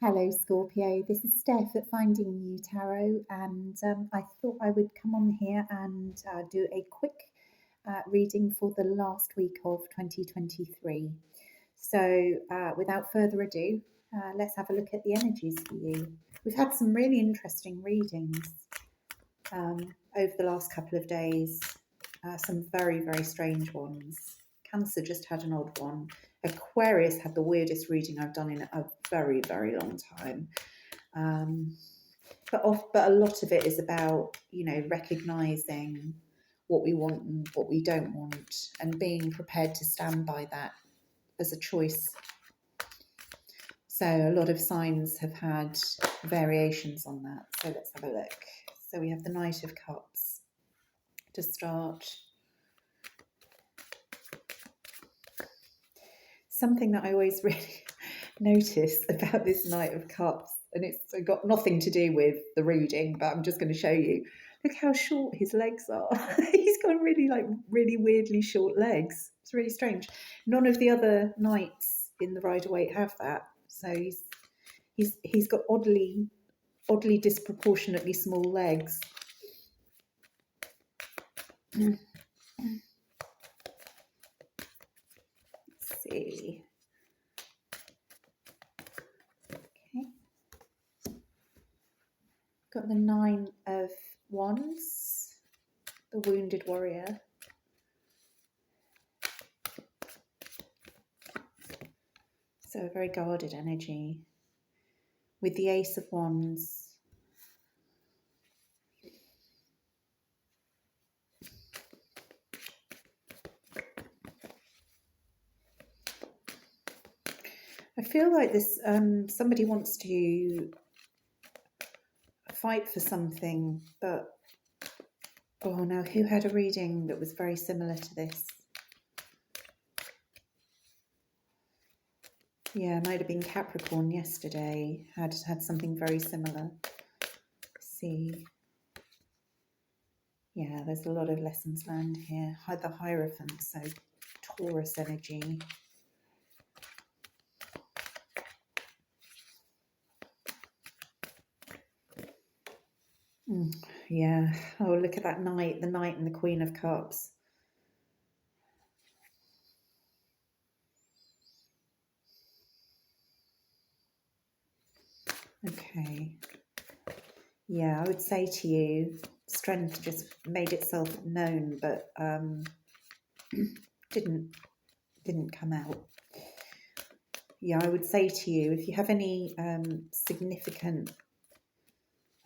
Hello, Scorpio. This is Steph at Finding You Tarot, and I thought I would come on here and do a quick reading for the last week of 2023. So, without further ado, let's have a look at the energies for you. We've had some really interesting readings over the last couple of days, some very, very strange ones. Cancer just had an odd one. Aquarius had the weirdest reading I've done in a very, very long time. But a lot of it is about, recognizing what we want and what we don't want, and being prepared to stand by that as a choice. So a lot of signs have had variations on that. So let's have a look. So we have the Knight of Cups to start. Something that I always really notice about this Knight of Cups, and it's got nothing to do with the reading, but I'm just going to show you. Look how short his legs are. He's got really weirdly short legs. It's really strange. None of the other knights in the Rider-Waite have that. So he's got oddly disproportionately small legs. Let's see. Okay. Got the Nine of Wands, the Wounded Warrior. So a very guarded energy. With the Ace of Wands. I feel like this somebody wants to fight for something, but oh no, who had a reading that was very similar to this? Yeah, it might have been Capricorn yesterday, had something very similar. Let's see. Yeah, there's a lot of lessons learned here. The Hierophant, so Taurus energy. Yeah. Oh, look at that Knight, the Knight and the Queen of Cups. Okay. Yeah, I would say to you, strength just made itself known, but didn't come out. Yeah, I would say to you, if you have any significant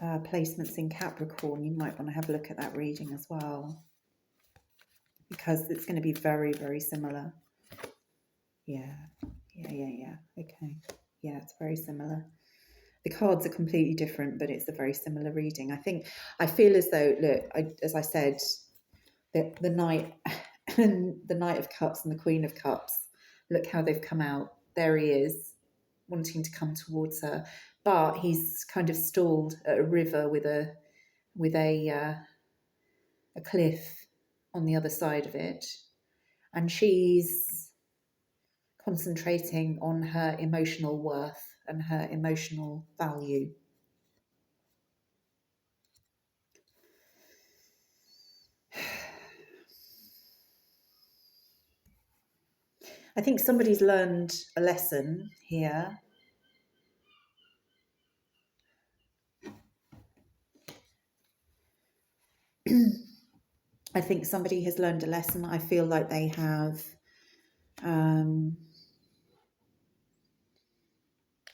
placements in Capricorn, you might want to have a look at that reading as well, because it's going to be very, very similar. Yeah. Okay. Yeah, it's very similar. The cards are completely different, but it's a very similar reading. I feel as though, look, as I said, the Knight and the Knight of Cups and the Queen of Cups, look how they've come out. There he is, wanting to come towards her, but he's kind of stalled at a river with a cliff on the other side of it, and she's concentrating on her emotional worth and her emotional value. I think somebody's learned a lesson here. I think somebody has learned a lesson. I feel like they have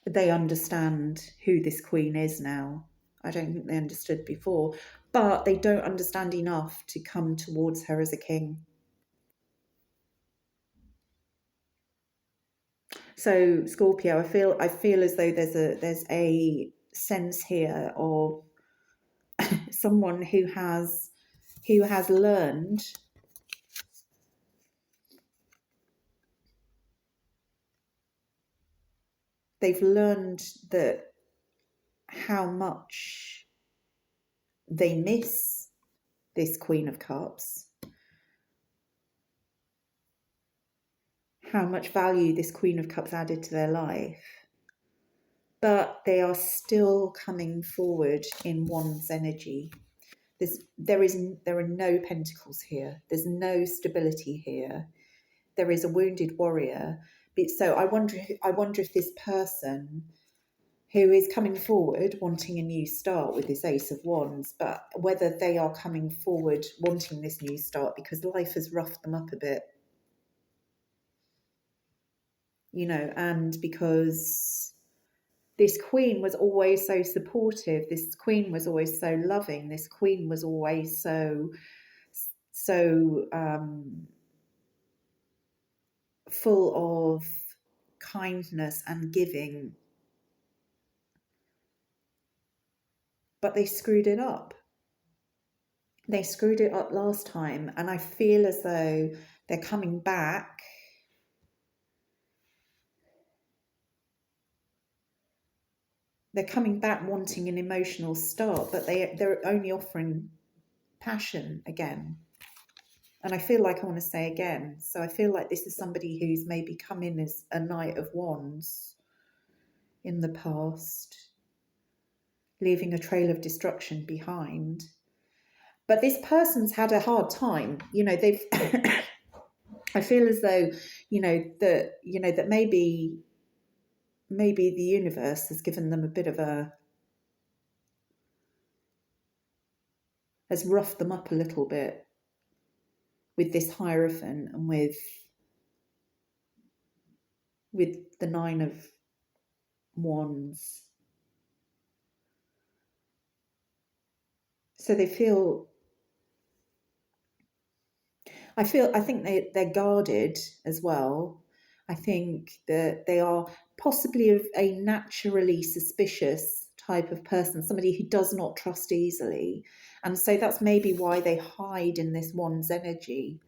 they understand who this queen is now. I don't think they understood before, but they don't understand enough to come towards her as a king. So Scorpio, I feel as though there's a sense here of someone who has learned they've learned that how much they miss this Queen of Cups, how much value this Queen of Cups added to their life, but they are still coming forward in one's energy. There are no pentacles here. There's no stability here. There is a wounded warrior. So I wonder if this person who is coming forward wanting a new start with this Ace of Wands, but whether they are coming forward wanting this new start because life has roughed them up a bit, you know, and because this Queen was always so supportive, this Queen was always so loving, this Queen was always so full of kindness and giving, but they screwed it up. They screwed it up last time, and I feel as though they're coming back. They're coming back wanting an emotional start, but they're only offering passion again. And I feel like I want to say again. So I feel like this is somebody who's maybe come in as a Knight of Wands in the past, leaving a trail of destruction behind. But this person's had a hard time. You know, they've I feel as though, that maybe the universe has given them a bit of has roughed them up a little bit with this Hierophant and with the Nine of Wands. So they feel, I think they're guarded as well. I think that they are possibly a naturally suspicious type of person, somebody who does not trust easily. And so that's maybe why they hide in this Wands energy.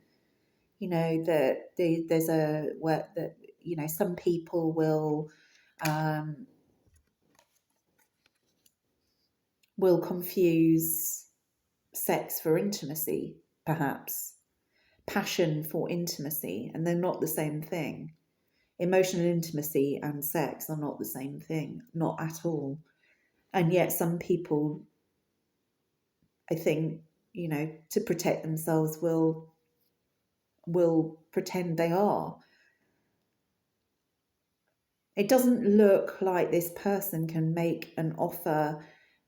You know, that there's a where that, you know, some people will confuse sex for intimacy, perhaps passion for intimacy, and they're not the same thing. Emotional intimacy and sex are not the same thing, not at all. And yet some people, I think, you know, to protect themselves will pretend they are. It doesn't look like this person can make an offer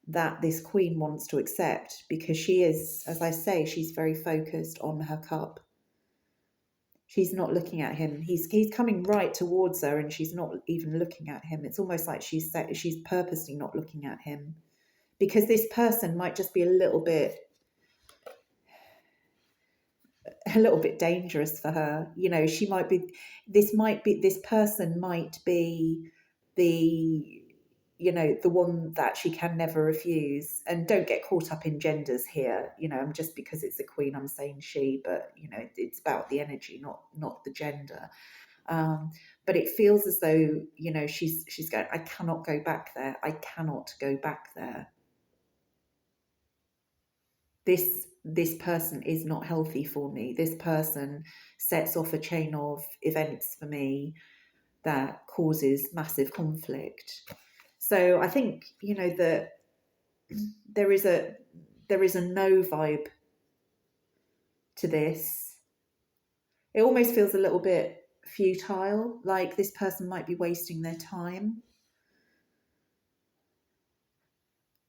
that this Queen wants to accept, because she is, as I say, she's very focused on her cup. She's not looking at him. He's coming right towards her, and she's not even looking at him. It's almost like she's purposely not looking at him, because this person might just be a little bit dangerous for her. You know, this person might be the, you know, the one that she can never refuse. And don't get caught up in genders here. You know, just because it's a Queen, I'm saying she, but you know, it's about the energy, not the gender. But it feels as though, you know, she's going, I cannot go back there. I cannot go back there. This person is not healthy for me. This person sets off a chain of events for me that causes massive conflict. So I think, you know, that there is a no vibe to this. It almost feels a little bit futile, like this person might be wasting their time.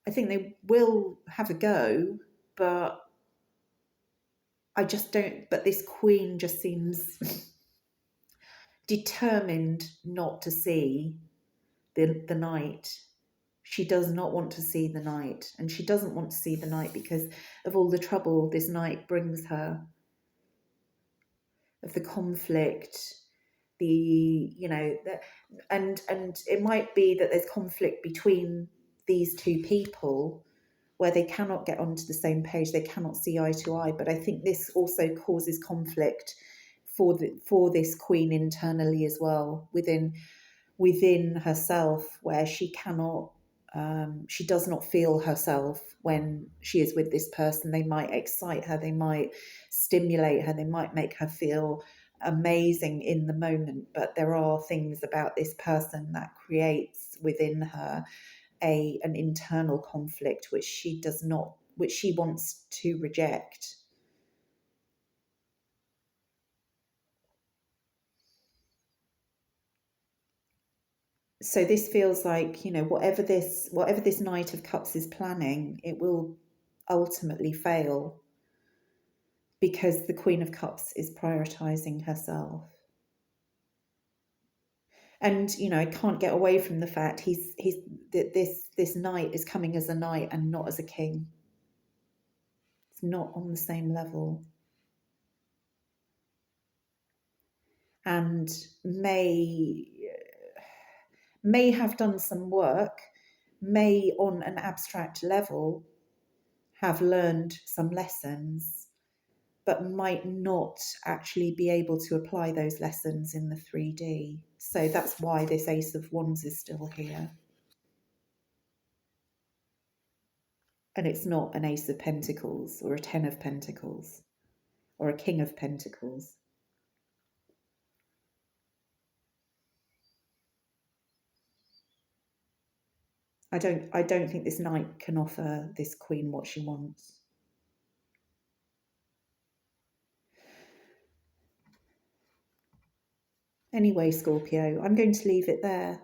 I think they will have a go, but I just don't. But this Queen just seems determined not to see the Knight. She does not want to see the Knight, and she doesn't want to see the Knight because of all the trouble this Knight brings her, of the conflict, and it might be that there's conflict between these two people where they cannot get onto the same page, they cannot see eye to eye. But I think this also causes conflict for this Queen internally as well, within herself, where she cannot, she does not feel herself when she is with this person. They might excite her, they might stimulate her, they might make her feel amazing in the moment, but there are things about this person that creates within her an internal conflict which she wants to reject. So this feels like, whatever this Knight of Cups is planning, it will ultimately fail, because the Queen of Cups is prioritizing herself. And I can't get away from the fact this knight is coming as a knight and not as a king. It's not on the same level. And may have done some work, may on an abstract level have learned some lessons, but might not actually be able to apply those lessons in the 3D. So that's why this Ace of Wands is still here. And it's not an Ace of Pentacles or a 10 of Pentacles or a King of Pentacles. I don't think this knight can offer this queen what she wants. Anyway, Scorpio, I'm going to leave it there.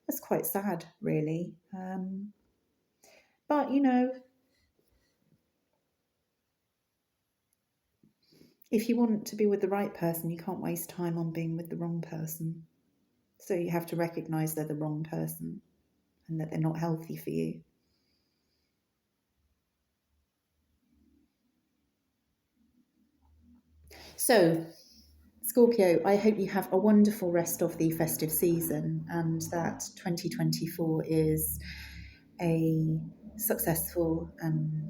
That's quite sad, really. But, if you want to be with the right person, you can't waste time on being with the wrong person. So you have to recognise they're the wrong person and that they're not healthy for you. So, Scorpio, I hope you have a wonderful rest of the festive season and that 2024 is a successful and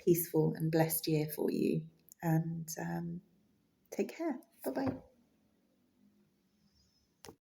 peaceful and blessed year for you. And take care. Bye-bye.